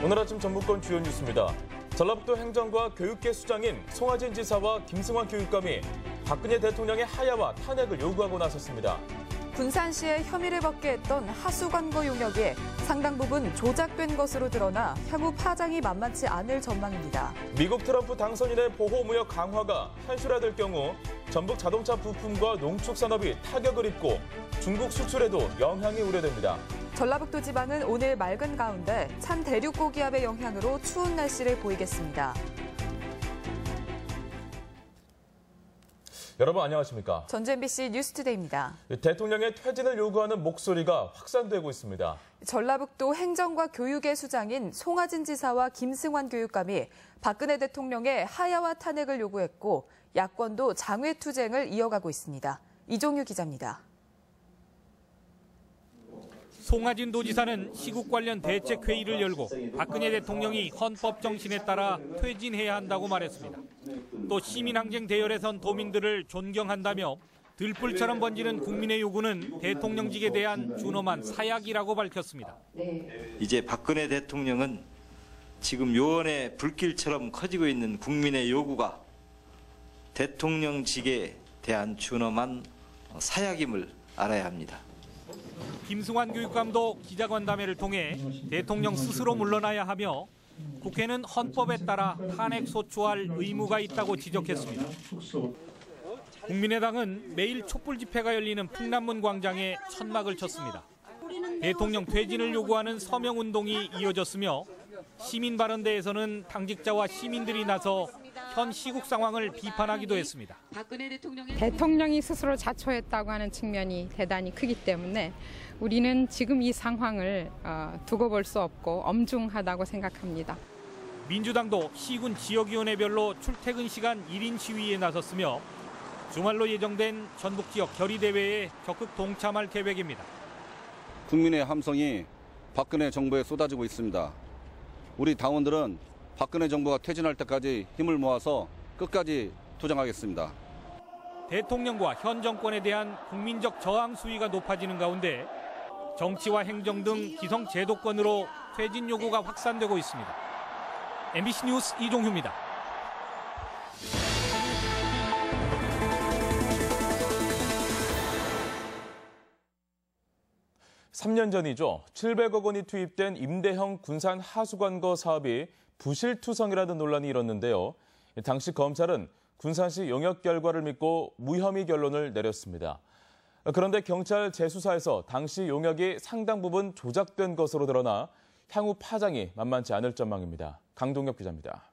오늘 아침 전북권 주요 뉴스입니다. 전라북도 행정과 교육계 수장인 송하진 지사와 김승환 교육감이 박근혜 대통령의 하야와 탄핵을 요구하고 나섰습니다. 군산시에 혐의를 받게 했던 하수관거 용역이 상당 부분 조작된 것으로 드러나 향후 파장이 만만치 않을 전망입니다. 미국 트럼프 당선인의 보호무역 강화가 현실화될 경우 전북 자동차 부품과 농축산업이 타격을 입고 중국 수출에도 영향이 우려됩니다. 전라북도 지방은 오늘 맑은 가운데 찬 대륙 고기압의 영향으로 추운 날씨를 보이겠습니다. 여러분 안녕하십니까? 전주 MBC 뉴스투데이입니다. 대통령의 퇴진을 요구하는 목소리가 확산되고 있습니다. 전라북도 행정과 교육의 수장인 송하진 지사와 김승환 교육감이 박근혜 대통령의 하야와 탄핵을 요구했고 야권도 장외투쟁을 이어가고 있습니다. 이종유 기자입니다. 송하진 도지사는 시국 관련 대책회의를 열고 박근혜 대통령이 헌법 정신에 따라 퇴진해야 한다고 말했습니다. 또 시민항쟁 대열에 선 도민들을 존경한다며 들불처럼 번지는 국민의 요구는 대통령직에 대한 준엄한 사약이라고 밝혔습니다. 이제 박근혜 대통령은 지금 요원의 불길처럼 커지고 있는 국민의 요구가 대통령직에 대한 준엄한 사약임을 알아야 합니다. 김승환 교육감도 기자간담회를 통해 대통령 스스로 물러나야 하며 국회는 헌법에 따라 탄핵 소추할 의무가 있다고 지적했습니다. 국민의당은 매일 촛불 집회가 열리는 풍남문 광장에 천막을 쳤습니다. 대통령 퇴진을 요구하는 서명운동이 이어졌으며 시민발언대에서는 당직자와 시민들이 나서 현 시국 상황을 비판하기도 했습니다. 대통령이 스스로 자초했다고 하는 측면이 대단히 크기 때문에 우리는 지금 이 상황을 두고 볼 수 없고 엄중하다고 생각합니다. 민주당도 시군 지역위원회별로 출퇴근 시간 1인 시위에 나섰으며 주말로 예정된 전북 지역 결의대회에 적극 동참할 계획입니다. 국민의 함성이 박근혜 정부에 쏟아지고 있습니다. 우리 당원들은 박근혜 정부가 퇴진할 때까지 힘을 모아서 끝까지 투쟁하겠습니다. 대통령과 현 정권에 대한 국민적 저항 수위가 높아지는 가운데 정치와 행정 등 기성 제도권으로 퇴진 요구가 확산되고 있습니다. MBC 뉴스 이종휴입니다. (3년) 전이죠. 700억 원이 투입된 임대형 군산 하수관거 사업이 부실투성이라는 논란이 일었는데요. 당시 검찰은 군산시 용역 결과를 믿고 무혐의 결론을 내렸습니다. 그런데 경찰 재수사에서 당시 용역이 상당 부분 조작된 것으로 드러나 향후 파장이 만만치 않을 전망입니다. 강동엽 기자입니다.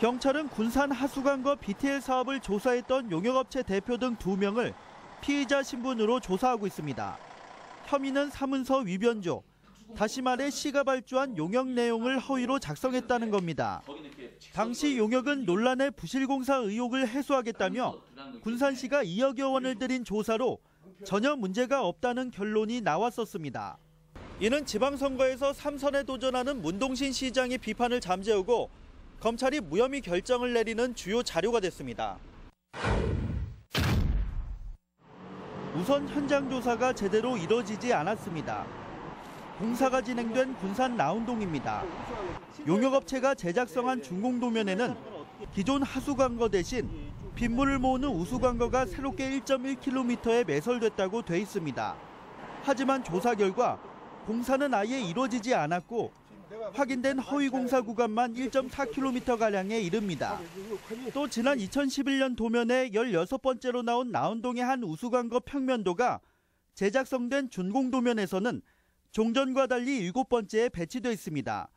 경찰은 군산 하수관거 BTL 사업을 조사했던 용역업체 대표 등 2명을 피의자 신분으로 조사하고 있습니다. 혐의는 사문서 위변조, 다시 말해 시가 발주한 용역 내용을 허위로 작성했다는 겁니다. 당시 용역은 논란의 부실공사 의혹을 해소하겠다며 군산시가 2억여 원을 들인 조사로 전혀 문제가 없다는 결론이 나왔었습니다. 이는 지방선거에서 3선에 도전하는 문동신 시장의 비판을 잠재우고 검찰이 무혐의 결정을 내리는 주요 자료가 됐습니다. 우선 현장 조사가 제대로 이뤄지지 않았습니다. 공사가 진행된 군산 나운동입니다. 용역업체가 제작성한 준공도면에는 기존 하수관거 대신 빗물을 모으는 우수관거가 새롭게 1.1km에 매설됐다고 돼 있습니다. 하지만 조사 결과 공사는 아예 이루어지지 않았고 확인된 허위 공사 구간만 1.4km가량에 이릅니다. 또 지난 2011년 도면에 16번째로 나온 나운동의 한 우수관거 평면도가 제작성된 준공도면에서는 종전과 달리 7번째에 배치돼 있습니다.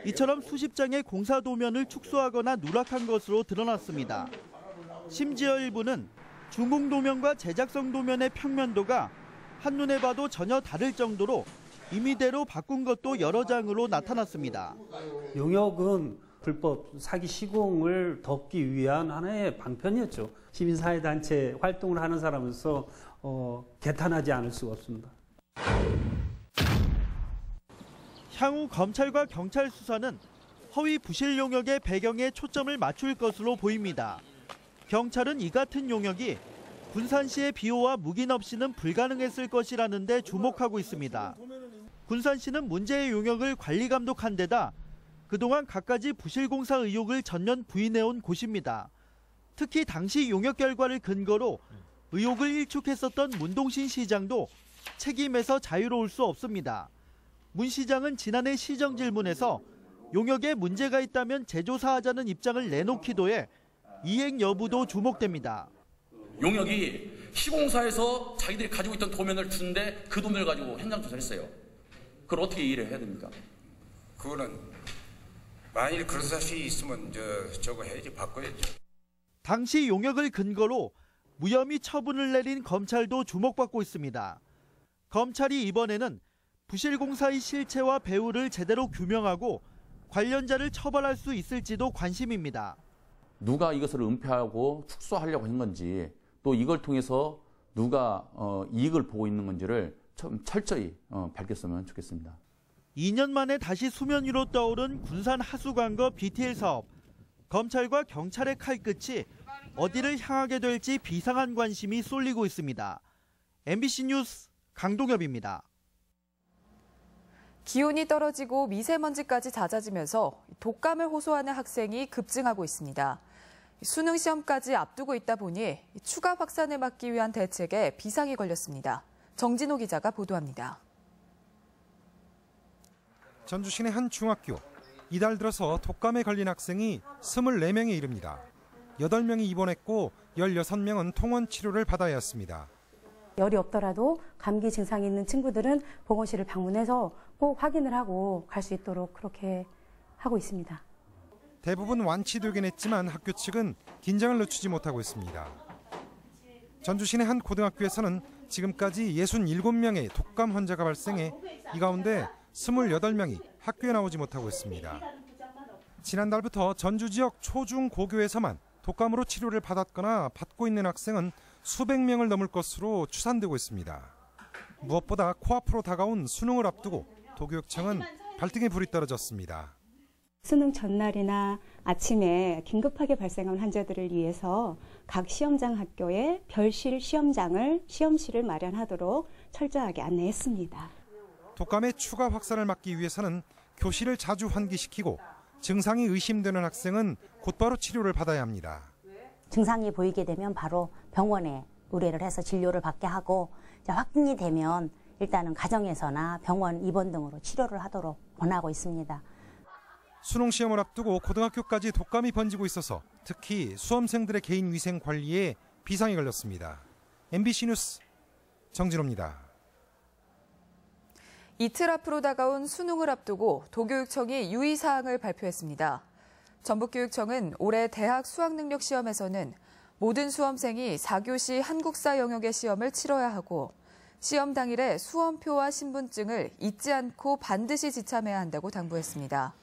이처럼 수십 장의 공사 도면을 축소하거나 누락한 것으로 드러났습니다. 심지어 일부는 준공도면과 제작성 도면의 평면도가 한눈에 봐도 전혀 다를 정도로 임의대로 바꾼 것도 여러 장으로 나타났습니다. 용역은 불법 사기 시공을 덮기 위한 하나의 방편이었죠. 시민사회단체 활동을 하는 사람으로서 개탄하지 않을 수가 없습니다. 향후 검찰과 경찰 수사는 허위 부실 용역의 배경에 초점을 맞출 것으로 보입니다. 경찰은 이 같은 용역이 군산시의 비호와 묵인 없이는 불가능했을 것이라는 데 주목하고 있습니다. 군산시는 문제의 용역을 관리 감독한 데다 그동안 갖가지 부실공사 의혹을 전면 부인해온 곳입니다. 특히 당시 용역 결과를 근거로 의혹을 일축했었던 문동신 시장도 책임에서 자유로울 수 없습니다. 문 시장은 지난해 시정 질문에서 용역에 문제가 있다면 재조사하자는 입장을 내놓기도 해 이행 여부도 주목됩니다. 용역이 시공사에서 자기들이 가지고 있던 도면을 주는데 그 도면을 가지고 현장 조사를 했어요. 그걸 어떻게 이해를 해야 됩니까? 그거는 만일 그런 사실이 있으면 저거 해야지, 바꿔야죠. 당시 용역을 근거로 무혐의 처분을 내린 검찰도 주목받고 있습니다. 검찰이 이번에는 부실공사의 실체와 배후를 제대로 규명하고 관련자를 처벌할 수 있을지도 관심입니다. 누가 이것을 은폐하고 축소하려고 한 건지, 또 이걸 통해서 누가 이익을 보고 있는 건지를 좀 철저히 밝혔으면 좋겠습니다. 2년 만에 다시 수면 위로 떠오른 군산 하수관거 BTL 사업. 검찰과 경찰의 칼끝이 어디를 향하게 될지 비상한 관심이 쏠리고 있습니다. MBC 뉴스 강동엽입니다. 기온이 떨어지고 미세먼지까지 잦아지면서 독감을 호소하는 학생이 급증하고 있습니다. 수능 시험까지 앞두고 있다 보니 추가 확산을 막기 위한 대책에 비상이 걸렸습니다. 정진호 기자가 보도합니다. 전주 시내 한 중학교. 이달 들어서 독감에 걸린 학생이 24명에 이릅니다. 8명이 입원했고 16명은 통원 치료를 받아야 했습니다. 열이 없더라도 감기 증상이 있는 친구들은 보건실을 방문해서 꼭 확인을 하고 갈 수 있도록 그렇게 하고 있습니다. 대부분 완치되긴 했지만 학교 측은 긴장을 늦추지 못하고 있습니다. 전주 시내 한 고등학교에서는 지금까지 67명의 독감 환자가 발생해 이 가운데 28명이 학교에 나오지 못하고 있습니다. 지난달부터 전주 지역 초중 고교에서만 독감으로 치료를 받았거나 받고 있는 학생은 수백 명을 넘을 것으로 추산되고 있습니다. 무엇보다 코앞으로 다가온 수능을 앞두고 도교육청은 발등에 불이 떨어졌습니다. 수능 전날이나 아침에 긴급하게 발생한 환자들을 위해서 각 시험장 학교에 별실 시험실을 마련하도록 철저하게 안내했습니다. 독감의 추가 확산을 막기 위해서는 교실을 자주 환기시키고 증상이 의심되는 학생은 곧바로 치료를 받아야 합니다. 증상이 보이게 되면 바로 병원에 의뢰를 해서 진료를 받게 하고 확진이 되면 일단은 가정에서나 병원 입원 등으로 치료를 하도록 권하고 있습니다. 수능 시험을 앞두고 고등학교까지 독감이 번지고 있어서 특히 수험생들의 개인 위생 관리에 비상이 걸렸습니다. MBC 뉴스 정진호입니다. 이틀 앞으로 다가온 수능을 앞두고 도교육청이 유의사항을 발표했습니다. 전북교육청은 올해 대학 수학능력시험에서는 모든 수험생이 4교시 한국사 영역의 시험을 치러야 하고 시험 당일에 수험표와 신분증을 잊지 않고 반드시 지참해야 한다고 당부했습니다.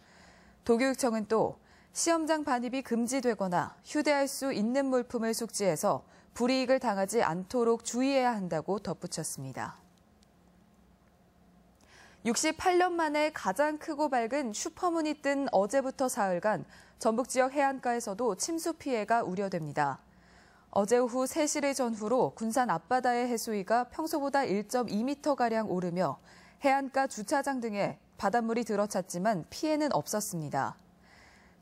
도교육청은 또 시험장 반입이 금지되거나 휴대할 수 있는 물품을 숙지해서 불이익을 당하지 않도록 주의해야 한다고 덧붙였습니다. 68년 만에 가장 크고 밝은 슈퍼문이 뜬 어제부터 사흘간 전북 지역 해안가에서도 침수 피해가 우려됩니다. 어제 오후 3시를 전후로 군산 앞바다의 해수위가 평소보다 1.2m가량 오르며 해안가 주차장 등에 바닷물이 들어찼지만 피해는 없었습니다.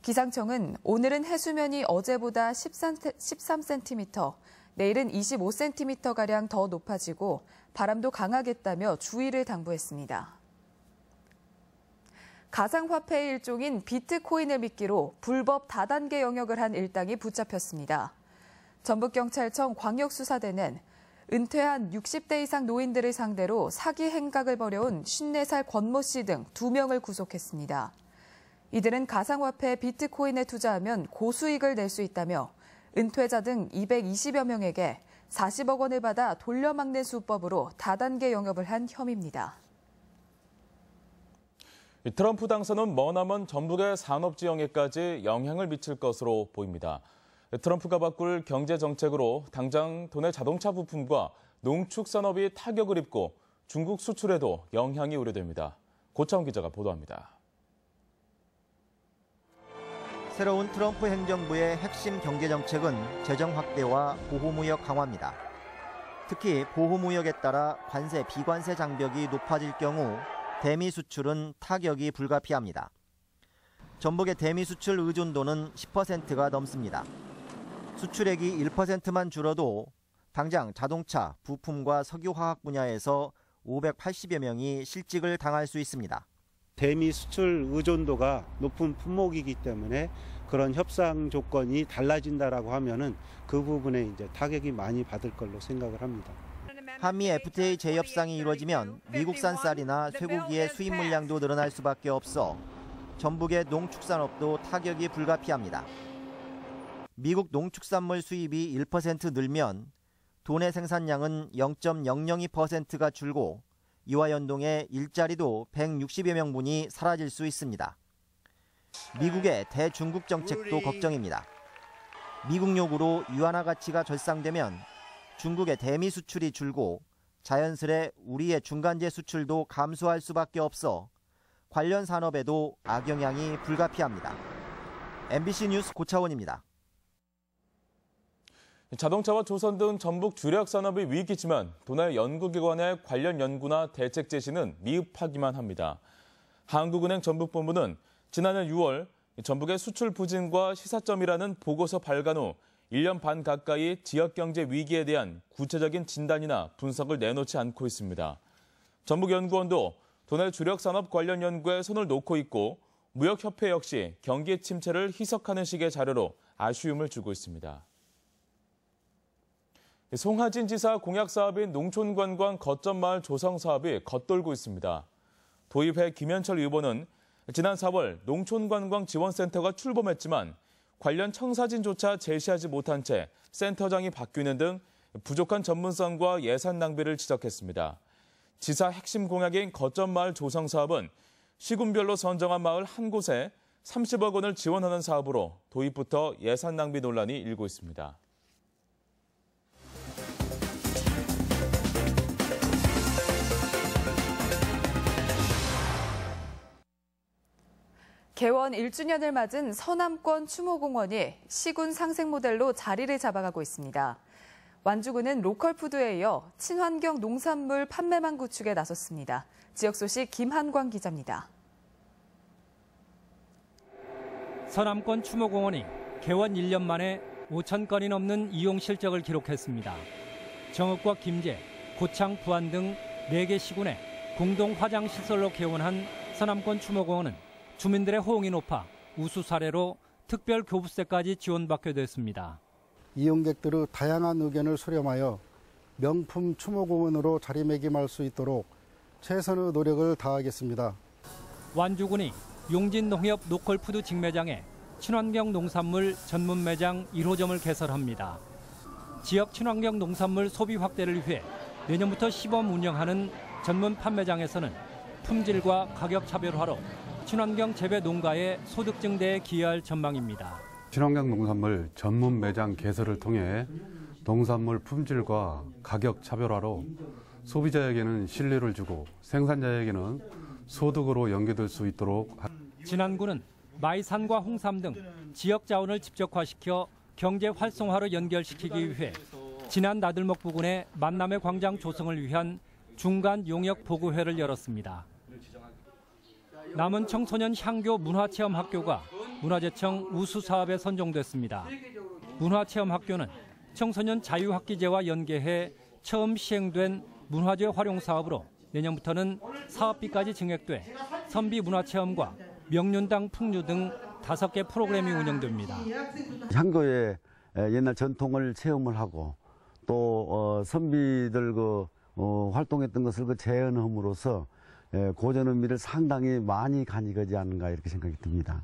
기상청은 오늘은 해수면이 어제보다 13cm, 내일은 25cm가량 더 높아지고 바람도 강하겠다며 주의를 당부했습니다. 가상화폐의 일종인 비트코인을 미끼로 불법 다단계 영역을 한 일당이 붙잡혔습니다. 전북경찰청 광역수사대는 은퇴한 60대 이상 노인들을 상대로 사기 행각을 벌여온 54살 권모 씨 등 2명을 구속했습니다. 이들은 가상화폐 비트코인에 투자하면 고수익을 낼 수 있다며 은퇴자 등 220여 명에게 40억 원을 받아 돌려막는 수법으로 다단계 영업을 한 혐의입니다. 트럼프 당선은 머나먼 전북의 산업지형에까지 영향을 미칠 것으로 보입니다. 트럼프가 바꿀 경제정책으로 당장 도내 자동차 부품과 농축산업이 타격을 입고 중국 수출에도 영향이 우려됩니다. 고차원 기자가 보도합니다. 새로운 트럼프 행정부의 핵심 경제정책은 재정 확대와 보호무역 강화입니다. 특히 보호무역에 따라 관세, 비관세 장벽이 높아질 경우 대미 수출은 타격이 불가피합니다. 전북의 대미 수출 의존도는 10%가 넘습니다. 수출액이 1%만 줄어도 당장 자동차, 부품과 석유화학 분야에서 580여 명이 실직을 당할 수 있습니다. 대미 수출 의존도가 높은 품목이기 때문에 그런 협상 조건이 달라진다라고 하면은 그 부분에 이제 타격이 많이 받을 걸로 생각을 합니다. 한미 FTA 재협상이 이루어지면 미국산 쌀이나 쇠고기의 수입 물량도 늘어날 수밖에 없어 전북의 농축산업도 타격이 불가피합니다. 미국 농축산물 수입이 1% 늘면 도내 생산량은 0.002%가 줄고 이와 연동해 일자리도 160여 명분이 사라질 수 있습니다. 미국의 대중국 정책도 걱정입니다. 미국 요구로 유한화 가치가 절상되면 중국의 대미 수출이 줄고 자연스레 우리의 중간재 수출도 감소할 수밖에 없어 관련 산업에도 악영향이 불가피합니다. MBC 뉴스 고차원입니다. 자동차와 조선 등 전북 주력 산업이 위기지만 도내 연구기관의 관련 연구나 대책 제시는 미흡하기만 합니다. 한국은행 전북본부는 지난해 6월 전북의 수출 부진과 시사점이라는 보고서 발간 후 1년 반 가까이 지역경제 위기에 대한 구체적인 진단이나 분석을 내놓지 않고 있습니다. 전북연구원도 도내 주력 산업 관련 연구에 손을 놓고 있고 무역협회 역시 경기 침체를 희석하는 식의 자료로 아쉬움을 주고 있습니다. 송하진 지사 공약 사업인 농촌관광 거점마을 조성 사업이 겉돌고 있습니다. 도의회 김현철 의원은 지난 4월 농촌관광지원센터가 출범했지만 관련 청사진조차 제시하지 못한 채 센터장이 바뀌는 등 부족한 전문성과 예산 낭비를 지적했습니다. 지사 핵심 공약인 거점마을 조성 사업은 시군별로 선정한 마을 한 곳에 30억 원을 지원하는 사업으로 도입부터 예산 낭비 논란이 일고 있습니다. 개원 1주년을 맞은 서남권 추모공원이 시군 상생 모델로 자리를 잡아가고 있습니다. 완주군은 로컬푸드에 이어 친환경 농산물 판매망 구축에 나섰습니다. 지역 소식 김한광 기자입니다. 서남권 추모공원이 개원 1년 만에 5천 건이 넘는 이용 실적을 기록했습니다. 정읍과 김제, 고창, 부안 등 4개 시군의 공동 화장시설로 개원한 서남권 추모공원은 주민들의 호응이 높아 우수 사례로 특별 교부세까지 지원받게 됐습니다. 이용객들의 다양한 의견을 수렴하여 명품 추모공원으로 자리매김할 수 있도록 최선의 노력을 다하겠습니다. 완주군이 용진농협 로컬푸드 직매장에 친환경 농산물 전문 매장 1호점을 개설합니다. 지역 친환경 농산물 소비 확대를 위해 내년부터 시범 운영하는 전문 판매장에서는 품질과 가격 차별화로 친환경 재배 농가의 소득 증대에 기여할 전망입니다. 친환경 농산물 전문 매장 개설을 통해 농산물 품질과 가격 차별화로 소비자에게는 신뢰를 주고 생산자에게는 소득으로 연계될 수 있도록. 진안군은 마이산과 홍삼 등 지역 자원을 집적화시켜 경제 활성화로 연결시키기 위해 진안 나들목 부근에 만남의 광장 조성을 위한 중간 용역 보고회를 열었습니다. 남은 청소년 향교 문화체험학교가 문화재청 우수사업에 선정됐습니다. 문화체험학교는 청소년 자유학기제와 연계해 처음 시행된 문화재 활용 사업으로 내년부터는 사업비까지 증액돼 선비 문화체험과 명륜당 풍류 등 5개 프로그램이 운영됩니다. 향교의 옛날 전통을 체험을 하고 또 선비들 활동했던 것을 재현함으로써 고전 의미를 상당히 많이 가지지 않는가 이렇게 생각이 듭니다.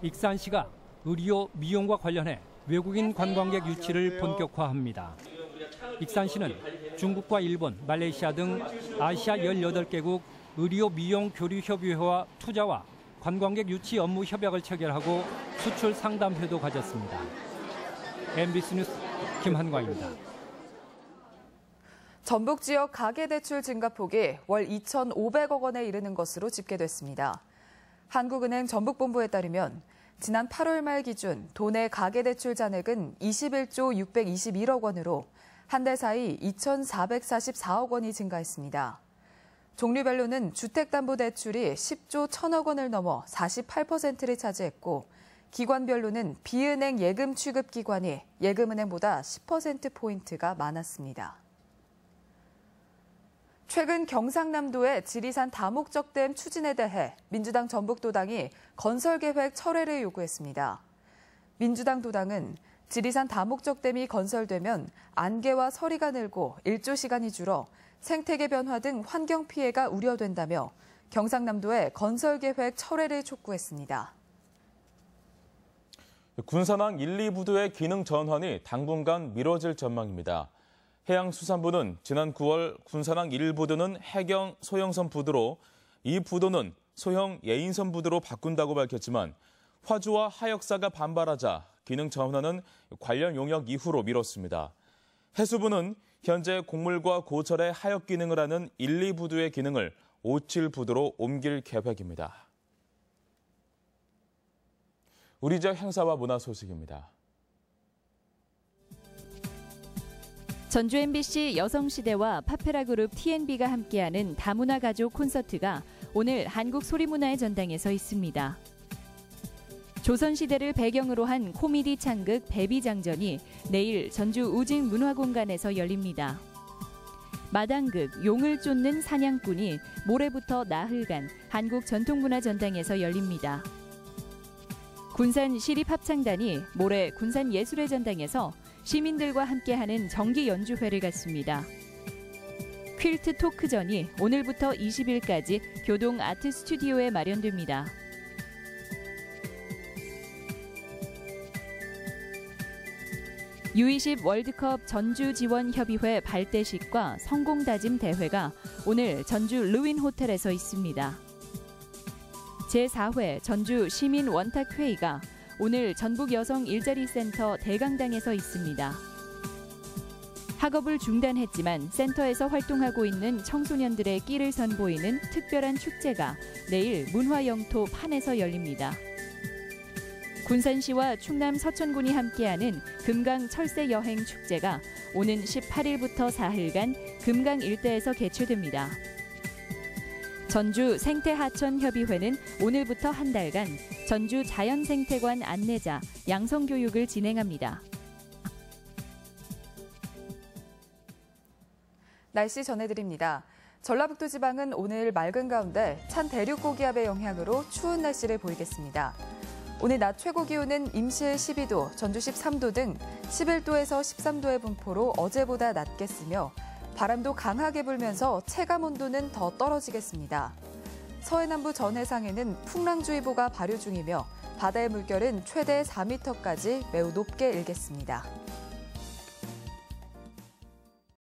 익산시가 의료, 미용과 관련해 외국인 관광객 유치를 본격화합니다. 익산시는 중국과 일본, 말레이시아 등 아시아 18개국 의료, 미용, 교류 협의회와 투자와 관광객 유치 업무 협약을 체결하고 수출 상담회도 가졌습니다. MBC 뉴스 김한광입니다. 전북 지역 가계대출 증가폭이 월 2,500억 원에 이르는 것으로 집계됐습니다. 한국은행 전북본부에 따르면 지난 8월 말 기준 도내 가계대출 잔액은 21조 621억 원으로 한 달 사이 2,444억 원이 증가했습니다. 종류별로는 주택담보대출이 10조 1천억 원을 넘어 48%를 차지했고 기관별로는 비은행 예금 취급기관이 예금은행보다 10%포인트가 많았습니다. 최근 경상남도의 지리산 다목적댐 추진에 대해 민주당 전북도당이 건설계획 철회를 요구했습니다. 민주당 도당은 지리산 다목적댐이 건설되면 안개와 서리가 늘고 일조 시간이 줄어 생태계 변화 등 환경 피해가 우려된다며 경상남도의 건설계획 철회를 촉구했습니다. 군산항 1, 2부두의 기능 전환이 당분간 미뤄질 전망입니다. 해양수산부는 지난 9월 군산항 1부두는 해경 소형선 부두로 2부두는 소형 예인선 부두로 바꾼다고 밝혔지만 화주와 하역사가 반발하자 기능 전환은 관련 용역 이후로 미뤘습니다. 해수부는 현재 곡물과 고철의 하역 기능을 하는 1, 2부두의 기능을 5, 7부두로 옮길 계획입니다. 우리 지역 행사와 문화 소식입니다. 전주 MBC 여성시대와 파페라 그룹 TNB가 함께하는 다문화 가족 콘서트가 오늘 한국소리문화의 전당에 서 있습니다. 조선시대를 배경으로 한 코미디 창극 베비장전이 내일 전주 우직문화공간에서 열립니다. 마당극 용을 쫓는 사냥꾼이 모레부터 나흘간 한국전통문화전당에서 열립니다. 군산 시립합창단이 모레 군산예술의 전당에서 시민들과 함께하는 정기 연주회를 갖습니다. 퀼트 토크전이 오늘부터 20일까지 교동 아트 스튜디오에 마련됩니다. U20 월드컵 전주지원협의회 발대식과 성공다짐 대회가 오늘 전주 르윈 호텔에서 있습니다. 제4회 전주 시민 원탁회의가 오늘 전북여성 일자리센터 대강당에서 있습니다. 학업을 중단했지만 센터에서 활동하고 있는 청소년들의 끼를 선보이는 특별한 축제가 내일 문화영토 판에서 열립니다. 군산시와 충남 서천군이 함께하는 금강 철새 여행 축제가 오는 18일부터 4일간 금강 일대에서 개최됩니다. 전주 생태하천협의회는 오늘부터 한 달간 전주 자연생태관 안내자 양성교육을 진행합니다. 날씨 전해드립니다. 전라북도 지방은 오늘 맑은 가운데 찬 대륙고기압의 영향으로 추운 날씨를 보이겠습니다. 오늘 낮 최고 기온은 임실 12도, 전주 13도 등 11도에서 13도의 분포로 어제보다 낮겠으며 바람도 강하게 불면서 체감 온도는 더 떨어지겠습니다. 서해남부 전 해상에는 풍랑주의보가 발효 중이며 바다의 물결은 최대 4m까지 매우 높게 일겠습니다.